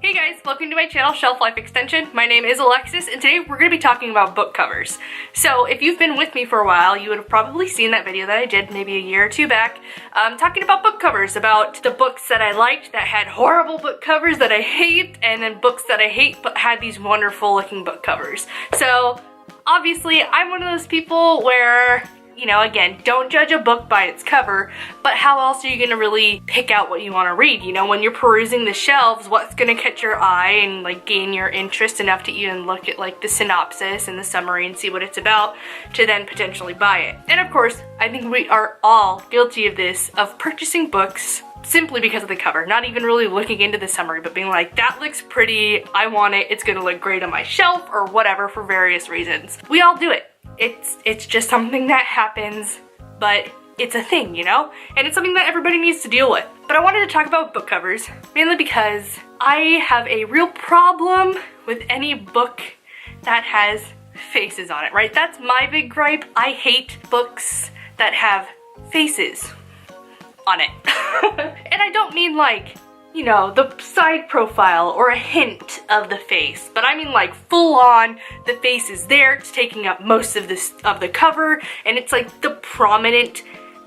Hey guys, welcome to my channel, Shelf Life Extension. My name is Alexis, and today we're going to be talking about book covers. So if you've been with me for a while, you would have probably seen that video that I did maybe a year or two back, talking about book covers, about the books that I liked that had horrible book covers that I hate, and then books that I hate but had these wonderful looking book covers. So obviously I'm one of those people where, you know, again, don't judge a book by its cover, but how else are you gonna really pick out what you want to read? You know, when you're perusing the shelves, what's gonna catch your eye and like gain your interest enough to even look at like the synopsis and the summary and see what it's about to then potentially buy it. And of course, I think we are all guilty of this, of purchasing books simply because of the cover, not even really looking into the summary, but being like, that looks pretty, I want it, it's gonna look great on my shelf or whatever for various reasons. We all do it. It's just something that happens, but it's a thing, you know? And it's something that everybody needs to deal with. But I wanted to talk about book covers, mainly because I have a real problem with any book that has faces on it, right? That's my big gripe. I hate books that have faces on it. And I don't mean like, you know, the side profile or a hint of the face, but I mean like full on, the face is there, it's taking up most of the cover, and it's like the prominent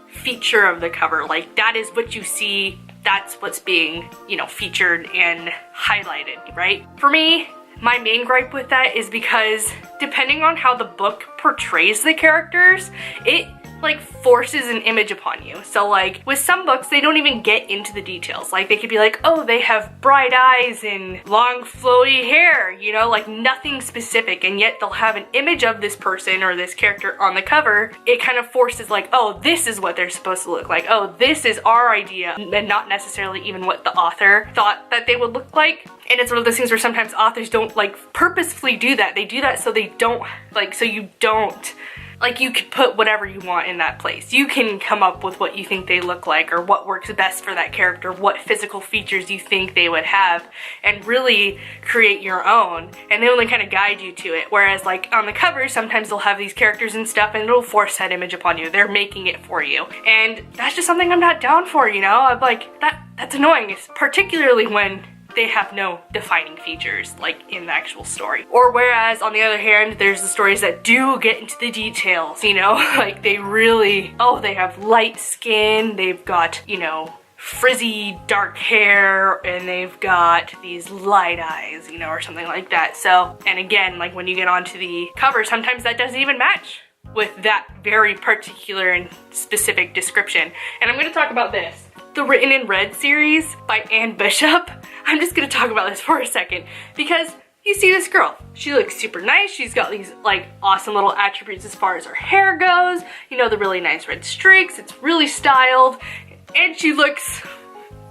feature of the cover. Like that is what you see, that's what's being, you know, featured and highlighted, right? For me, my main gripe with that is because depending on how the book portrays the characters, it like forces an image upon you. So like with some books, they don't even get into the details. Like they could be like, oh, they have bright eyes and long flowy hair, you know, like nothing specific, and yet they'll have an image of this person or this character on the cover. It kind of forces like, oh, this is what they're supposed to look like. Oh, this is our idea, and not necessarily even what the author thought that they would look like. And it's one of those things where sometimes authors don't like purposefully do that. They do that so they don't like, so you don't, like you could put whatever you want in that place. You can come up with what you think they look like or what works best for that character, what physical features you think they would have, and really create your own. And they only kind of guide you to it. Whereas like on the cover, sometimes they'll have these characters and stuff and it'll force that image upon you. They're making it for you. And that's just something I'm not down for, you know? I'm like, that's annoying. It's particularly when they have no defining features like in the actual story. Or whereas on the other hand, there's the stories that do get into the details, you know, like they really, oh, they have light skin, they've got, you know, frizzy dark hair, and they've got these light eyes, you know, or something like that. So, and again, like when you get onto the cover, sometimes that doesn't even match with that very particular and specific description. And I'm going to talk about this. The Written in Red series by Anne Bishop. I'm just gonna talk about this for a second because you see this girl. She looks super nice. She's got these like awesome little attributes as far as her hair goes. You know, the really nice red streaks. It's really styled and she looks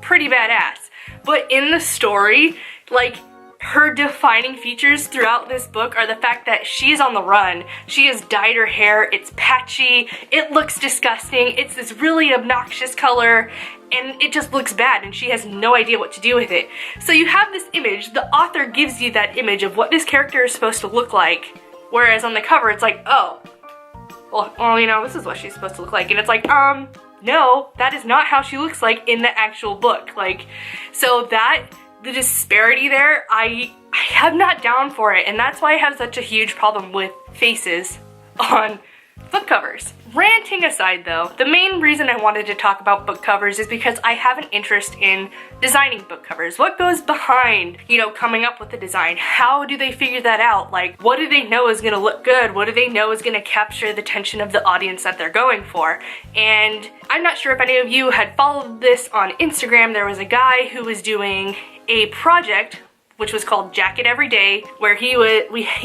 pretty badass. But in the story, like her defining features throughout this book are the fact that she's on the run. She has dyed her hair, it's patchy, it looks disgusting, it's this really obnoxious color, and it just looks bad and she has no idea what to do with it. So you have this image, the author gives you that image of what this character is supposed to look like, whereas on the cover it's like, oh, well, you know, this is what she's supposed to look like, and it's like, no, that is not how she looks like in the actual book. Like, so that, the disparity there, I am not down for it, and that's why I have such a huge problem with faces on book covers. Ranting aside though, the main reason I wanted to talk about book covers is because I have an interest in designing book covers. What goes behind, you know, coming up with the design? How do they figure that out? Like, what do they know is gonna look good? What do they know is gonna capture the attention of the audience that they're going for? And I'm not sure if any of you had followed this on Instagram. There was a guy who was doing a project which was called Jacket Every Day, where he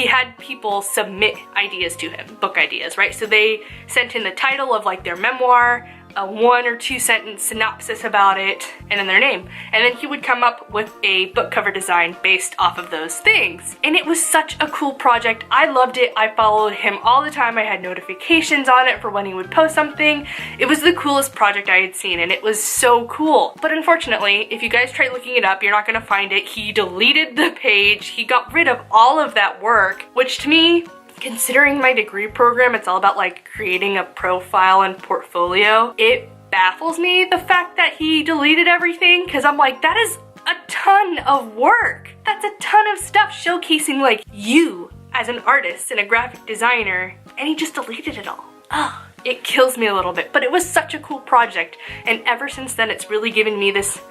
had people submit ideas to him, book ideas, right? So they sent in the title of like their memoir, a 1 or 2 sentence synopsis about it, and then their name. And then he would come up with a book cover design based off of those things. And it was such a cool project. I loved it. I followed him all the time. I had notifications on it for when he would post something. It was the coolest project I had seen, and it was so cool. But unfortunately, if you guys try looking it up, you're not gonna find it. He deleted the page. He got rid of all of that work, which to me, considering my degree program, it's all about like creating a profile and portfolio. It baffles me, the fact that he deleted everything, because I'm like, that is a ton of work. That's a ton of stuff showcasing like you as an artist and a graphic designer, and he just deleted it all. Oh, it kills me a little bit, but it was such a cool project, and ever since then it's really given me this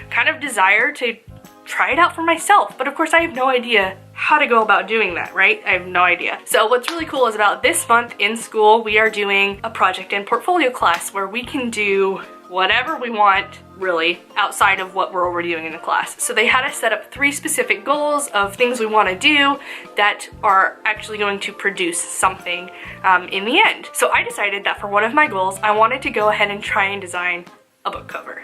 kind of desire to try it out for myself. But of course I have no idea how to go about doing that, right? I have no idea. So what's really cool is about this month in school, we are doing a project and portfolio class where we can do whatever we want, really, outside of what we're already doing in the class. So they had us set up 3 specific goals of things we want to do that are actually going to produce something in the end. So I decided that for one of my goals, I wanted to go ahead and try and design a book cover.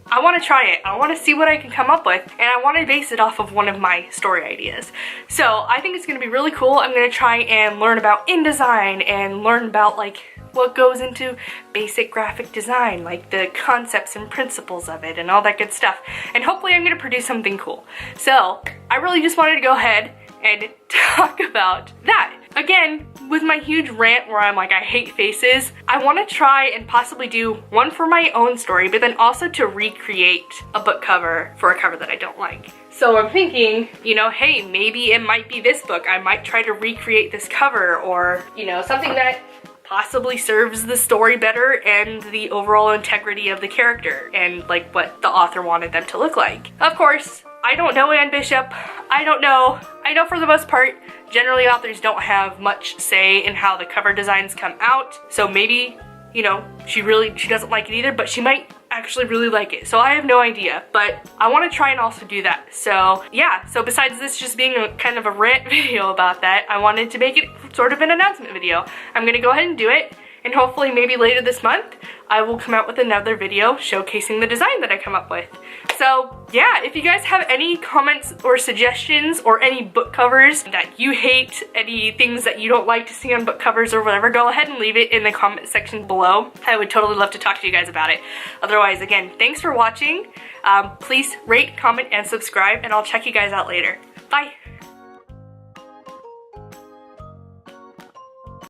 I want to try it. I want to see what I can come up with, and I want to base it off of one of my story ideas. So I think it's going to be really cool. I'm going to try and learn about InDesign and learn about like what goes into basic graphic design, like the concepts and principles of it and all that good stuff. And hopefully I'm going to produce something cool. So I really just wanted to go ahead and talk about that. Again, with my huge rant where I'm like, I hate faces, I want to try and possibly do one for my own story, but then also to recreate a book cover for a cover that I don't like. So I'm thinking, you know, hey, maybe it might be this book. I might try to recreate this cover, or, you know, something that possibly serves the story better and the overall integrity of the character and like what the author wanted them to look like. Of course, I don't know Anne Bishop. I don't know. I know for the most part, generally authors don't have much say in how the cover designs come out. So maybe, you know, she doesn't like it either, but she might actually really like it. So I have no idea, but I want to try and also do that. So yeah, so besides this just being a kind of a rant video about that, I wanted to make it sort of an announcement video. I'm gonna go ahead and do it, and hopefully maybe later this month I will come out with another video showcasing the design that I come up with. So yeah, if you guys have any comments or suggestions or any book covers that you hate, any things that you don't like to see on book covers or whatever, go ahead and leave it in the comment section below. I would totally love to talk to you guys about it. Otherwise, again, thanks for watching. Please rate, comment, and subscribe, and I'll check you guys out later. Bye!